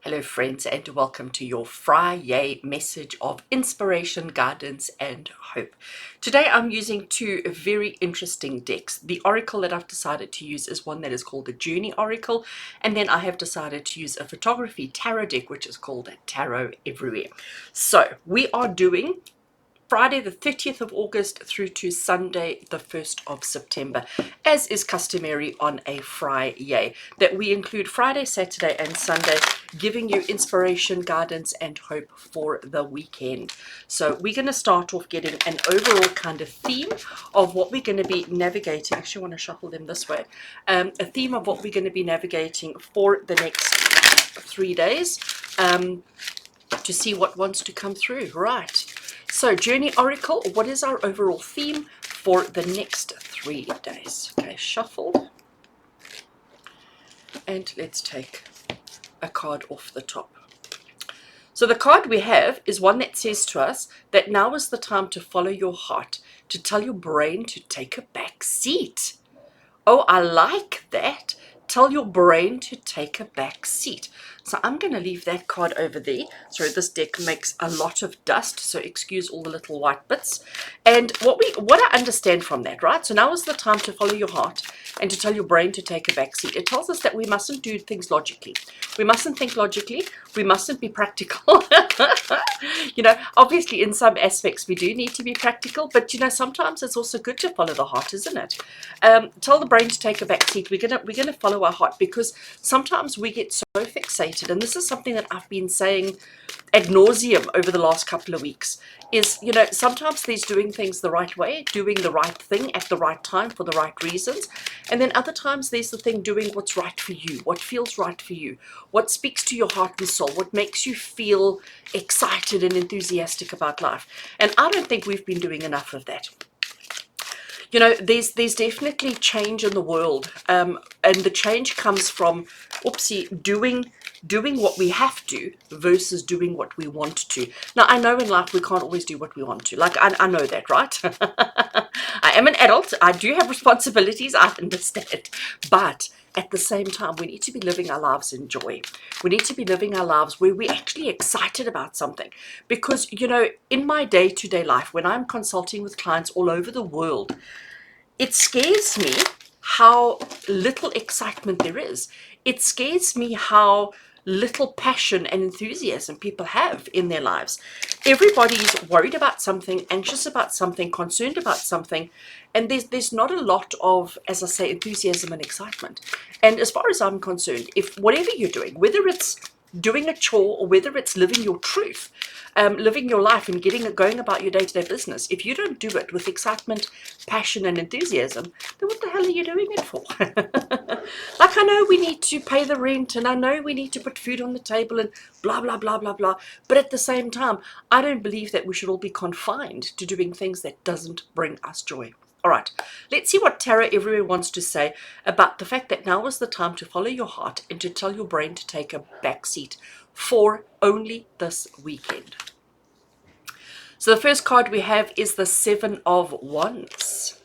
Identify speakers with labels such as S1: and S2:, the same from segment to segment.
S1: Hello friends, and welcome to your Friday message of inspiration, guidance and hope. Today I'm using two very interesting decks. The oracle that I've decided to use is one that is called the Journey Oracle, and then I have decided to use a photography tarot deck which is called Tarot Everywhere. So we are doing Friday the 30th of August through to Sunday the 1st of September, as is customary on a Friday, that we include Friday, Saturday and Sunday, giving you inspiration, guidance and hope for the weekend. So we're going to start off getting an overall kind of theme of what we're going to be navigating. Actually, I want to shuffle them this way. A theme of what we're going to be navigating for the next 3 days, to see what wants to come through. Right. So, Journey Oracle, what is our overall theme for the next 3 days? Okay, shuffled. And let's take a card off the top. So the card we have is one that says to us that now is the time to follow your heart, to tell your brain to take a back seat. Oh, I like that. Tell your brain to take a back seat. So I'm going to leave that card over there. Sorry, this deck makes a lot of dust, so excuse all the little white bits. And what I understand from that, right? So now is the time to follow your heart and to tell your brain to take a back seat. It tells us that we mustn't do things logically. We mustn't think logically. We mustn't be practical. You know, obviously in some aspects we do need to be practical, but you know, sometimes it's also good to follow the heart, isn't it? Tell the brain to take a back seat. We're gonna follow our heart, because sometimes we get so fixated, and this is something that I've been saying ad nauseum over the last couple of weeks, is, you know, sometimes there's doing things the right way, doing the right thing at the right time for the right reasons, and then other times there's the thing doing what's right for you, what feels right for you, what speaks to your heart and soul, what makes you feel excited and enthusiastic about life. And I don't think we've been doing enough of that. You know, there's definitely change in the world, and the change comes from, doing what we have to versus doing what we want to. Now, I know in life we can't always do what we want to. Like, I know that, right? I am an adult. I do have responsibilities. I understand. But at the same time, we need to be living our lives in joy. We need to be living our lives where we're actually excited about something. Because, you know, in my day-to-day life, when I'm consulting with clients all over the world, it scares me how little excitement there is. It scares me how little passion and enthusiasm people have in their lives. Everybody's worried about something, anxious about something, concerned about something, and there's not a lot of, as I say, enthusiasm and excitement. And as far as I'm concerned, if whatever you're doing, whether it's doing a chore or whether it's living your truth, living your life and going about your day-to-day business, if you don't do it with excitement, passion and enthusiasm, then what the hell are you doing it for? Like, I know we need to pay the rent, and I know we need to put food on the table and blah blah blah blah blah, but at the same time, I don't believe that we should all be confined to doing things that doesn't bring us joy. All right, let's see what Tarot Everywhere wants to say about the fact that now is the time to follow your heart and to tell your brain to take a back seat for only this weekend. So the first card we have is the Seven of Wands.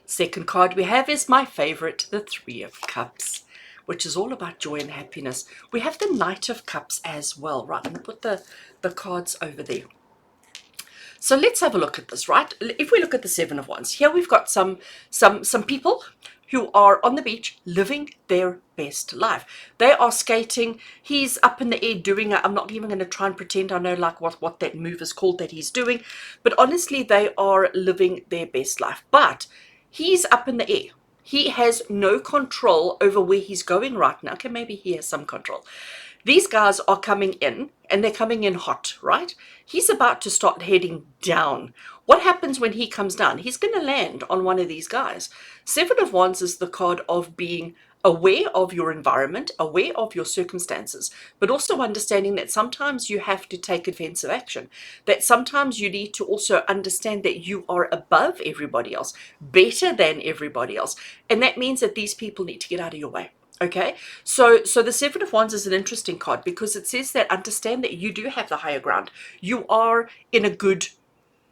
S1: Second card we have is my favorite, the Three of Cups, which is all about joy and happiness. We have the Knight of Cups as well. Right, I'm going to put the cards over there. So let's have a look at this, right? If we look at the Seven of Wands, here we've got some people who are on the beach living their best life. They are skating. He's up in the air doing it. I'm not even going to try and pretend I know like what that move is called that he's doing. But honestly, they are living their best life. But he's up in the air. He has no control over where he's going right now. Okay, maybe he has some control. These guys are coming in, and they're coming in hot, right? He's about to start heading down. What happens when he comes down? He's going to land on one of these guys. Seven of Wands is the card of being aware of your environment, aware of your circumstances, but also understanding that sometimes you have to take defensive action, that sometimes you need to also understand that you are above everybody else, better than everybody else, and that means that these people need to get out of your way. Okay, so the Seven of Wands is an interesting card because it says that understand that you do have the higher ground. You are in a good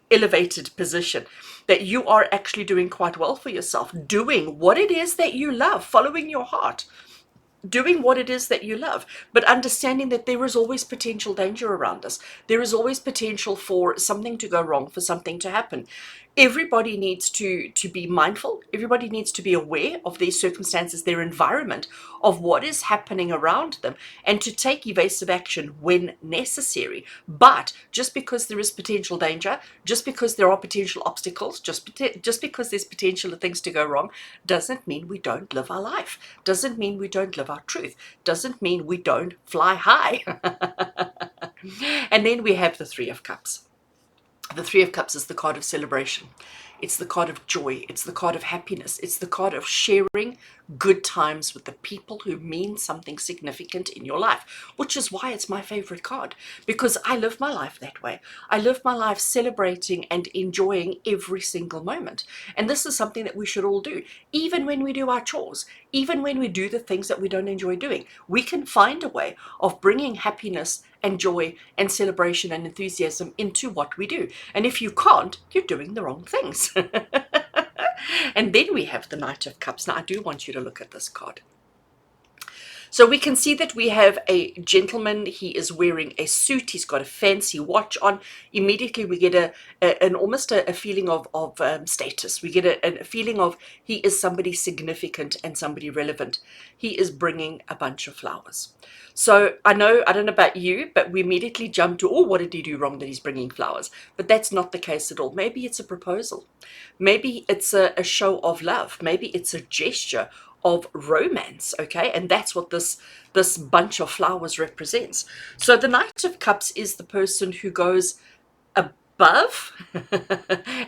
S1: elevated position, that you are actually doing quite well for yourself, doing what it is that you love, following your heart. doing what it is that you love, but understanding that there is always potential danger around us. There is always potential for something to go wrong, for something to happen. Everybody needs to be mindful. Everybody needs to be aware of their circumstances, their environment, of what is happening around them, and to take evasive action when necessary. But just because there is potential danger, just because there are potential obstacles, just because there's potential of things to go wrong, doesn't mean we don't live our life. Doesn't mean we don't live our truth. Doesn't mean we don't fly high. And then we have the Three of Cups. The Three of Cups is the card of celebration. It's the card of joy. It's the card of happiness. It's the card of sharing good times with the people who mean something significant in your life, which is why it's my favorite card, because I live my life that way. I live my life celebrating and enjoying every single moment. And this is something that we should all do, even when we do our chores, even when we do the things that we don't enjoy doing. We can find a way of bringing happiness and joy and celebration and enthusiasm into what we do. And if you can't, you're doing the wrong things. And then we have the Knight of Cups. Now, I do want you to look at this card. So we can see that we have a gentleman. He is wearing a suit. He's got a fancy watch on. Immediately we get almost a feeling of status. We get a feeling of he is somebody significant and somebody relevant. He is bringing a bunch of flowers. So I don't know about you, but we immediately jump to, oh, what did he do wrong that he's bringing flowers? But that's not the case at all. Maybe it's a proposal. Maybe it's a show of love. Maybe it's a gesture of romance, okay? And that's what this bunch of flowers represents. So the Knight of Cups is the person who goes above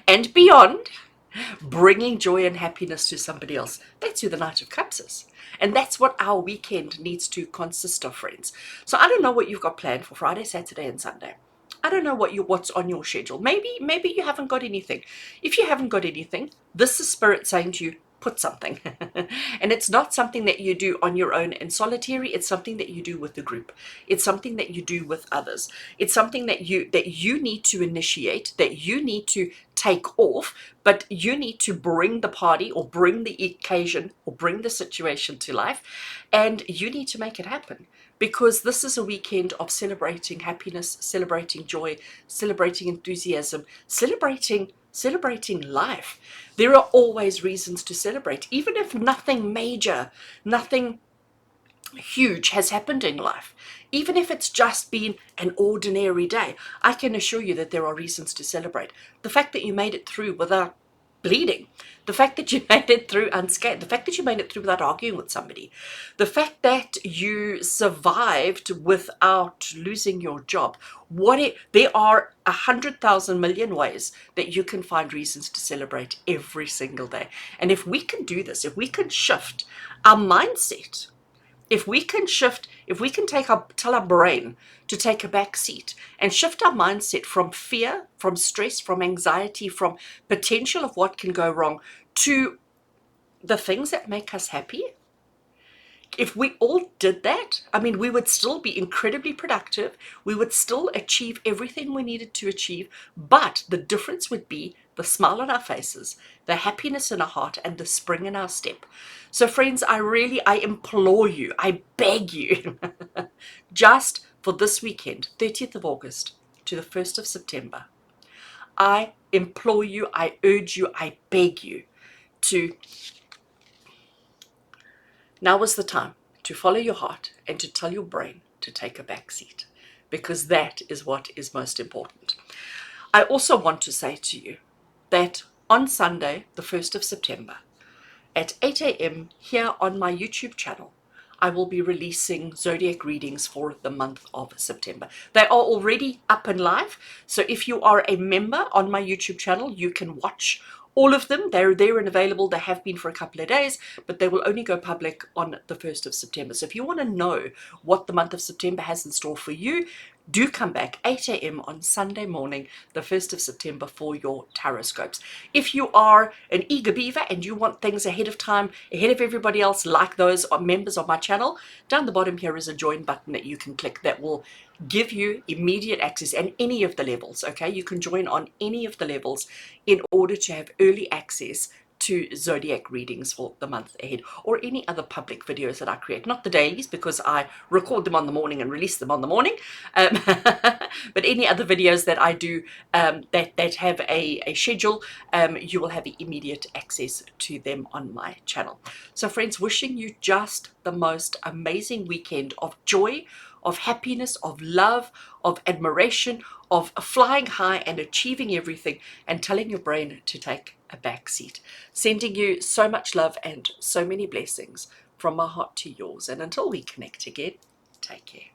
S1: and beyond, bringing joy and happiness to somebody else. That's who the Knight of Cups is. And that's what our weekend needs to consist of, friends. So I don't know what you've got planned for Friday, Saturday, and Sunday. I don't know what's on your schedule. Maybe you haven't got anything. If you haven't got anything, this is Spirit saying to you, put something. And it's not something that you do on your own in solitary. It's something that you do with the group. It's something that you do with others. It's something that you need to initiate, that you need to take off, but you need to bring the party or bring the occasion or bring the situation to life, and you need to make it happen. Because this is a weekend of celebrating happiness, celebrating joy, celebrating enthusiasm, celebrating life. There are always reasons to celebrate, even if nothing major, nothing huge has happened in life. Even if it's just been an ordinary day, I can assure you that there are reasons to celebrate. The fact that you made it through without bleeding, the fact that you made it through unscathed, the fact that you made it through without arguing with somebody, the fact that you survived without losing your job. There are 100,000 million ways that you can find reasons to celebrate every single day. And if we can do this, if we can shift our mindset, if we can tell our brain to take a back seat and shift our mindset from fear, from stress, from anxiety, from potential of what can go wrong to the things that make us happy, if we all did that, I mean, we would still be incredibly productive. We would still achieve everything we needed to achieve. But the difference would be the smile on our faces, the happiness in our heart, and the spring in our step. So friends, I implore you, I beg you, just for this weekend, 30th of August to the 1st of September, I implore you, I urge you, I beg you to, now is the time to follow your heart and to tell your brain to take a back seat, because that is what is most important. I also want to say to you that on Sunday, the 1st of September, at 8 a.m. here on my YouTube channel, I will be releasing zodiac readings for the month of September. They are already up and live, so if you are a member on my YouTube channel, you can watch all of them. They're there and available. They have been for a couple of days, but they will only go public on the 1st of September. So if you want to know what the month of September has in store for you, do come back 8 a.m. on Sunday morning, the 1st of September, for your taroscopes. If you are an eager beaver and you want things ahead of time, ahead of everybody else, like those members of my channel, down the bottom here is a join button that you can click that will give you immediate access, and any of the levels, okay? You can join on any of the levels in order to have early access to zodiac readings for the month ahead, or any other public videos that I create. Not the dailies, because I record them on the morning and release them on the morning, but any other videos that I do that have a schedule, you will have immediate access to them on my channel. So friends, wishing you just the most amazing weekend of joy, of happiness, of love, of admiration, of flying high and achieving everything, and telling your brain to take a back seat. Sending you so much love and so many blessings from my heart to yours. And until we connect again, take care.